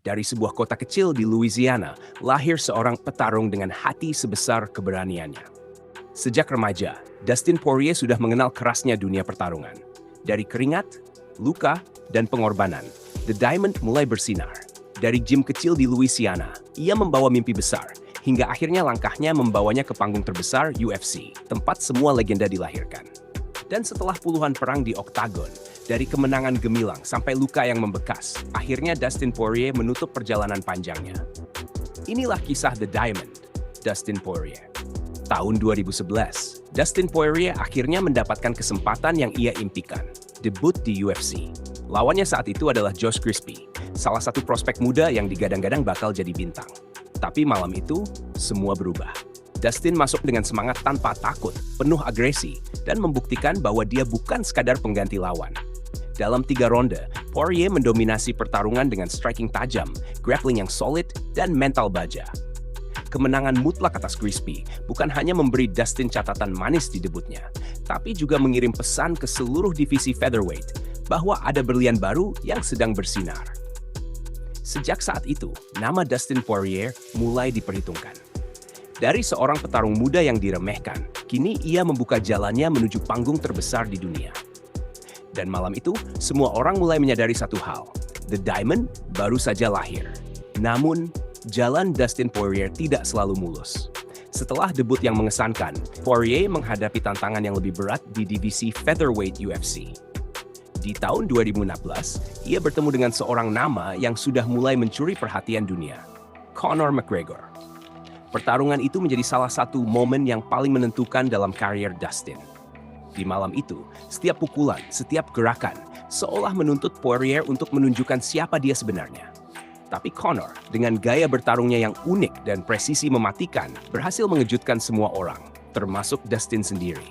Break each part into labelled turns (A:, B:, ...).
A: Dari sebuah kota kecil di Louisiana, lahir seorang petarung dengan hati sebesar keberaniannya. Sejak remaja, Dustin Poirier sudah mengenal kerasnya dunia pertarungan. Dari keringat, luka, dan pengorbanan, The Diamond mulai bersinar. Dari gym kecil di Louisiana, ia membawa mimpi besar, hingga akhirnya langkahnya membawanya ke panggung terbesar UFC, tempat semua legenda dilahirkan. Dan setelah puluhan perang di oktagon, dari kemenangan gemilang sampai luka yang membekas, akhirnya Dustin Poirier menutup perjalanan panjangnya. Inilah kisah The Diamond, Dustin Poirier. Tahun 2011, Dustin Poirier akhirnya mendapatkan kesempatan yang ia impikan, debut di UFC. Lawannya saat itu adalah Josh Crispy, salah satu prospek muda yang digadang-gadang bakal jadi bintang. Tapi malam itu, semua berubah. Dustin masuk dengan semangat tanpa takut, penuh agresi, dan membuktikan bahwa dia bukan sekadar pengganti lawan. Dalam 3 ronde, Poirier mendominasi pertarungan dengan striking tajam, grappling yang solid, dan mental baja. Kemenangan mutlak atas Crispy bukan hanya memberi Dustin catatan manis di debutnya, tapi juga mengirim pesan ke seluruh divisi featherweight bahwa ada berlian baru yang sedang bersinar. Sejak saat itu, nama Dustin Poirier mulai diperhitungkan. Dari seorang petarung muda yang diremehkan, kini ia membuka jalannya menuju panggung terbesar di dunia. Dan malam itu, semua orang mulai menyadari satu hal. The Diamond baru saja lahir. Namun, jalan Dustin Poirier tidak selalu mulus. Setelah debut yang mengesankan, Poirier menghadapi tantangan yang lebih berat di divisi featherweight UFC. Di tahun 2016, ia bertemu dengan seorang nama yang sudah mulai mencuri perhatian dunia, Conor McGregor. Pertarungan itu menjadi salah satu momen yang paling menentukan dalam karier Dustin. Di malam itu, setiap pukulan, setiap gerakan, seolah menuntut Poirier untuk menunjukkan siapa dia sebenarnya. Tapi Conor, dengan gaya bertarungnya yang unik dan presisi mematikan, berhasil mengejutkan semua orang, termasuk Dustin sendiri.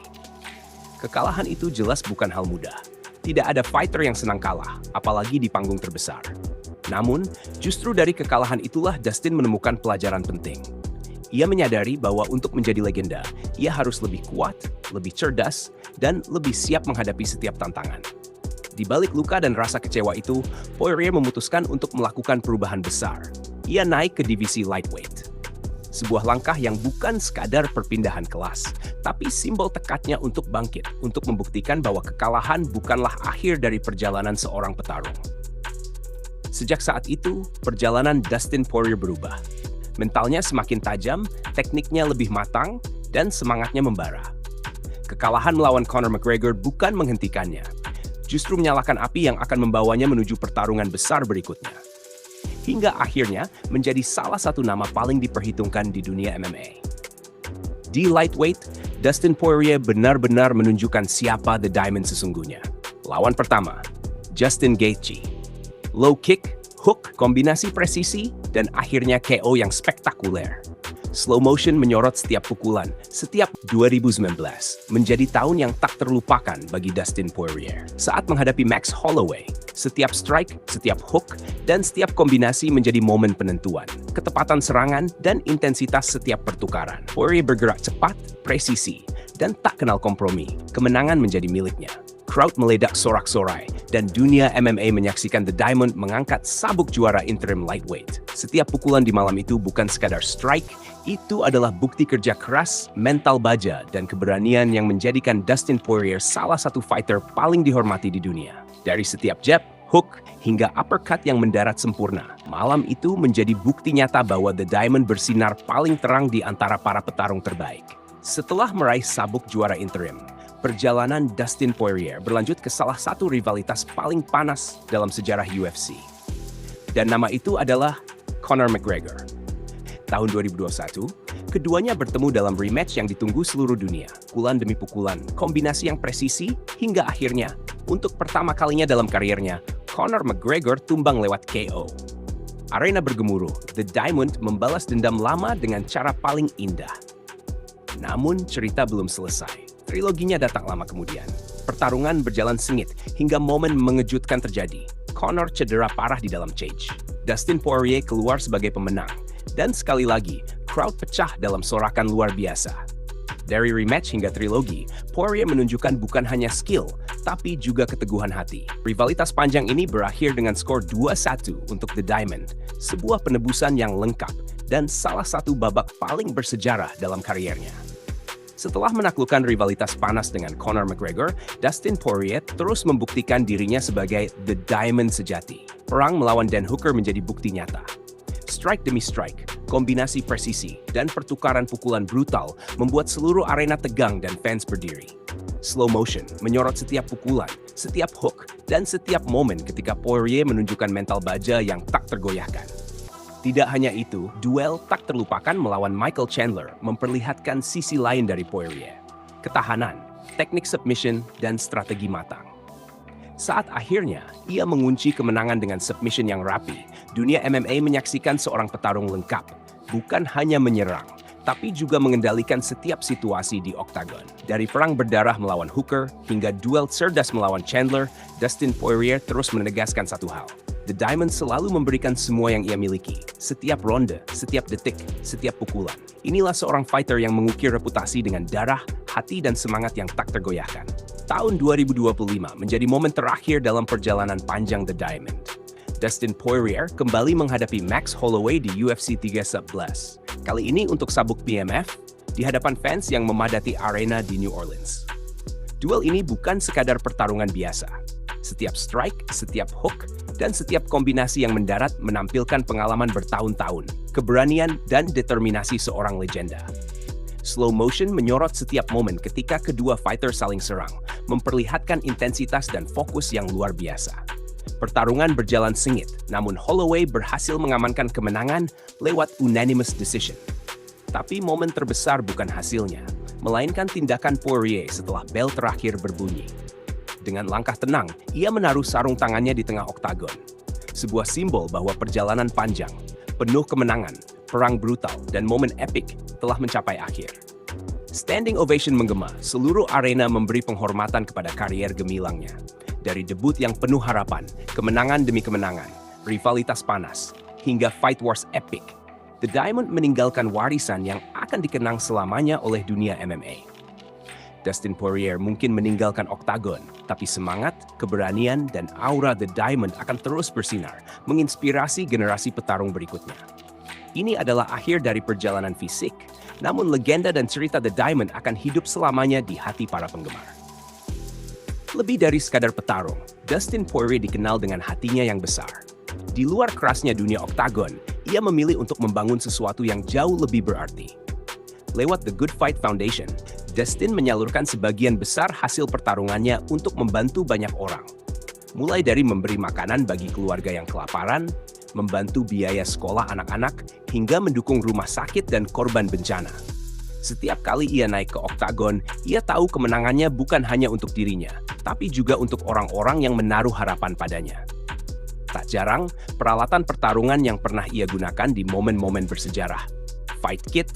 A: Kekalahan itu jelas bukan hal mudah. Tidak ada fighter yang senang kalah, apalagi di panggung terbesar. Namun, justru dari kekalahan itulah Dustin menemukan pelajaran penting. Ia menyadari bahwa untuk menjadi legenda, ia harus lebih kuat, lebih cerdas, dan lebih siap menghadapi setiap tantangan. Di balik luka dan rasa kecewa itu, Poirier memutuskan untuk melakukan perubahan besar. Ia naik ke divisi lightweight. Sebuah langkah yang bukan sekadar perpindahan kelas, tapi simbol tekadnya untuk bangkit, untuk membuktikan bahwa kekalahan bukanlah akhir dari perjalanan seorang petarung. Sejak saat itu, perjalanan Dustin Poirier berubah. Mentalnya semakin tajam, tekniknya lebih matang, dan semangatnya membara. Kekalahan melawan Conor McGregor bukan menghentikannya, justru menyalakan api yang akan membawanya menuju pertarungan besar berikutnya. Hingga akhirnya menjadi salah satu nama paling diperhitungkan di dunia MMA. Di lightweight, Dustin Poirier benar-benar menunjukkan siapa The Diamond sesungguhnya. Lawan pertama, Justin Gaethje. Low kick, hook, kombinasi presisi, dan akhirnya KO yang spektakuler. Slow motion menyorot setiap pukulan. Setiap 2019 menjadi tahun yang tak terlupakan bagi Dustin Poirier. Saat menghadapi Max Holloway, setiap strike, setiap hook, dan setiap kombinasi menjadi momen penentuan. Ketepatan serangan dan intensitas setiap pertukaran. Poirier bergerak cepat, presisi, dan tak kenal kompromi. Kemenangan menjadi miliknya. Crowd meledak sorak-sorai, dan dunia MMA menyaksikan The Diamond mengangkat sabuk juara interim lightweight. Setiap pukulan di malam itu bukan sekadar strike, itu adalah bukti kerja keras, mental baja, dan keberanian yang menjadikan Dustin Poirier salah satu fighter paling dihormati di dunia. Dari setiap jab, hook, hingga uppercut yang mendarat sempurna, malam itu menjadi bukti nyata bahwa The Diamond bersinar paling terang di antara para petarung terbaik. Setelah meraih sabuk juara interim, perjalanan Dustin Poirier berlanjut ke salah satu rivalitas paling panas dalam sejarah UFC. Dan nama itu adalah Conor McGregor. Tahun 2021, keduanya bertemu dalam rematch yang ditunggu seluruh dunia. Pukulan demi pukulan, kombinasi yang presisi, hingga akhirnya, untuk pertama kalinya dalam kariernya, Conor McGregor tumbang lewat KO. Arena bergemuruh, The Diamond membalas dendam lama dengan cara paling indah. Namun, cerita belum selesai. Triloginya datang lama kemudian. Pertarungan berjalan sengit hingga momen mengejutkan terjadi. Conor cedera parah di dalam cage. Dustin Poirier keluar sebagai pemenang. Dan sekali lagi, crowd pecah dalam sorakan luar biasa. Dari rematch hingga trilogi, Poirier menunjukkan bukan hanya skill, tapi juga keteguhan hati. Rivalitas panjang ini berakhir dengan skor 2-1 untuk The Diamond, sebuah penebusan yang lengkap dan salah satu babak paling bersejarah dalam kariernya. Setelah menaklukkan rivalitas panas dengan Conor McGregor, Dustin Poirier terus membuktikan dirinya sebagai The Diamond sejati. Perang melawan Dan Hooker menjadi bukti nyata. Strike demi strike, kombinasi presisi, dan pertukaran pukulan brutal membuat seluruh arena tegang dan fans berdiri. Slow motion menyorot setiap pukulan, setiap hook, dan setiap momen ketika Poirier menunjukkan mental baja yang tak tergoyahkan. Tidak hanya itu, duel tak terlupakan melawan Michael Chandler memperlihatkan sisi lain dari Poirier. Ketahanan, teknik submission, dan strategi matang. Saat akhirnya, ia mengunci kemenangan dengan submission yang rapi, dunia MMA menyaksikan seorang petarung lengkap, bukan hanya menyerang, tapi juga mengendalikan setiap situasi di oktagon. Dari perang berdarah melawan Hooker hingga duel cerdas melawan Chandler, Dustin Poirier terus menegaskan satu hal. The Diamond selalu memberikan semua yang ia miliki. Setiap ronde, setiap detik, setiap pukulan. Inilah seorang fighter yang mengukir reputasi dengan darah, hati, dan semangat yang tak tergoyahkan. Tahun 2025 menjadi momen terakhir dalam perjalanan panjang The Diamond. Dustin Poirier kembali menghadapi Max Holloway di UFC 311. Kali ini untuk sabuk BMF, di hadapan fans yang memadati arena di New Orleans. Duel ini bukan sekadar pertarungan biasa. Setiap strike, setiap hook, dan setiap kombinasi yang mendarat menampilkan pengalaman bertahun-tahun, keberanian, dan determinasi seorang legenda. Slow motion menyorot setiap momen ketika kedua fighter saling serang, memperlihatkan intensitas dan fokus yang luar biasa. Pertarungan berjalan sengit, namun Holloway berhasil mengamankan kemenangan lewat unanimous decision. Tapi momen terbesar bukan hasilnya, melainkan tindakan Poirier setelah bel terakhir berbunyi. Dengan langkah tenang, ia menaruh sarung tangannya di tengah oktagon. Sebuah simbol bahwa perjalanan panjang, penuh kemenangan, perang brutal, dan momen epik telah mencapai akhir. Standing ovation menggema, seluruh arena memberi penghormatan kepada karier gemilangnya. Dari debut yang penuh harapan, kemenangan demi kemenangan, rivalitas panas, hingga fight wars epic, The Diamond meninggalkan warisan yang akan dikenang selamanya oleh dunia MMA. Dustin Poirier mungkin meninggalkan oktagon, tapi semangat, keberanian, dan aura The Diamond akan terus bersinar, menginspirasi generasi petarung berikutnya. Ini adalah akhir dari perjalanan fisik, namun legenda dan cerita The Diamond akan hidup selamanya di hati para penggemar. Lebih dari sekadar petarung, Dustin Poirier dikenal dengan hatinya yang besar. Di luar kerasnya dunia oktagon, ia memilih untuk membangun sesuatu yang jauh lebih berarti. Lewat The Good Fight Foundation, Dustin menyalurkan sebagian besar hasil pertarungannya untuk membantu banyak orang. Mulai dari memberi makanan bagi keluarga yang kelaparan, membantu biaya sekolah anak-anak, hingga mendukung rumah sakit dan korban bencana. Setiap kali ia naik ke oktagon, ia tahu kemenangannya bukan hanya untuk dirinya, tapi juga untuk orang-orang yang menaruh harapan padanya. Tak jarang, peralatan pertarungan yang pernah ia gunakan di momen-momen bersejarah, fight kit,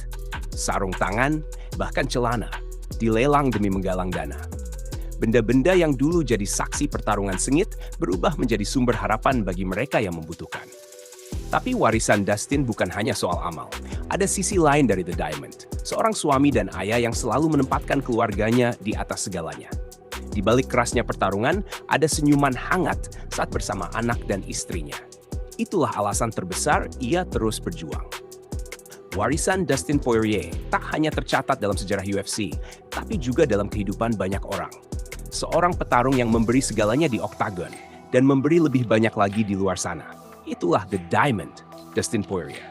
A: sarung tangan, bahkan celana, dilelang demi menggalang dana. Benda-benda yang dulu jadi saksi pertarungan sengit berubah menjadi sumber harapan bagi mereka yang membutuhkan. Tapi warisan Dustin bukan hanya soal amal. Ada sisi lain dari The Diamond, seorang suami dan ayah yang selalu menempatkan keluarganya di atas segalanya. Di balik kerasnya pertarungan, ada senyuman hangat saat bersama anak dan istrinya. Itulah alasan terbesar ia terus berjuang. Warisan Dustin Poirier tak hanya tercatat dalam sejarah UFC, tapi juga dalam kehidupan banyak orang. Seorang petarung yang memberi segalanya di oktagon dan memberi lebih banyak lagi di luar sana. Itulah The Diamond, Dustin Poirier.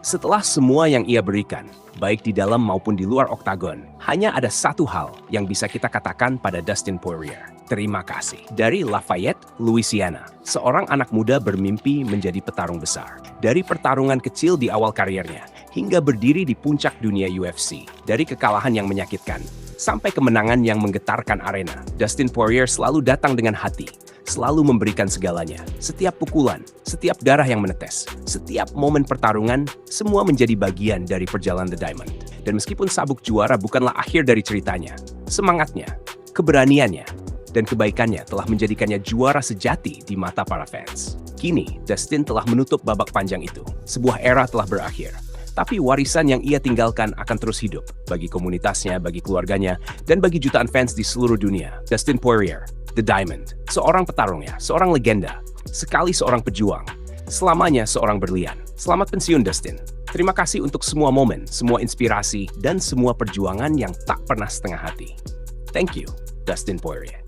A: Setelah semua yang ia berikan, baik di dalam maupun di luar oktagon, hanya ada satu hal yang bisa kita katakan pada Dustin Poirier. Terima kasih. Dari Lafayette, Louisiana, seorang anak muda bermimpi menjadi petarung besar. Dari pertarungan kecil di awal kariernya, hingga berdiri di puncak dunia UFC. Dari kekalahan yang menyakitkan, sampai kemenangan yang menggetarkan arena, Dustin Poirier selalu datang dengan hati, selalu memberikan segalanya. Setiap pukulan, setiap darah yang menetes, setiap momen pertarungan, semua menjadi bagian dari perjalanan The Diamond. Dan meskipun sabuk juara bukanlah akhir dari ceritanya, semangatnya, keberaniannya, dan kebaikannya telah menjadikannya juara sejati di mata para fans. Kini, Dustin telah menutup babak panjang itu. Sebuah era telah berakhir. Tapi warisan yang ia tinggalkan akan terus hidup bagi komunitasnya, bagi keluarganya, dan bagi jutaan fans di seluruh dunia. Dustin Poirier, The Diamond, seorang petarung, seorang legenda, sekali seorang pejuang, selamanya seorang berlian. Selamat pensiun, Dustin. Terima kasih untuk semua momen, semua inspirasi, dan semua perjuangan yang tak pernah setengah hati. Thank you, Dustin Poirier.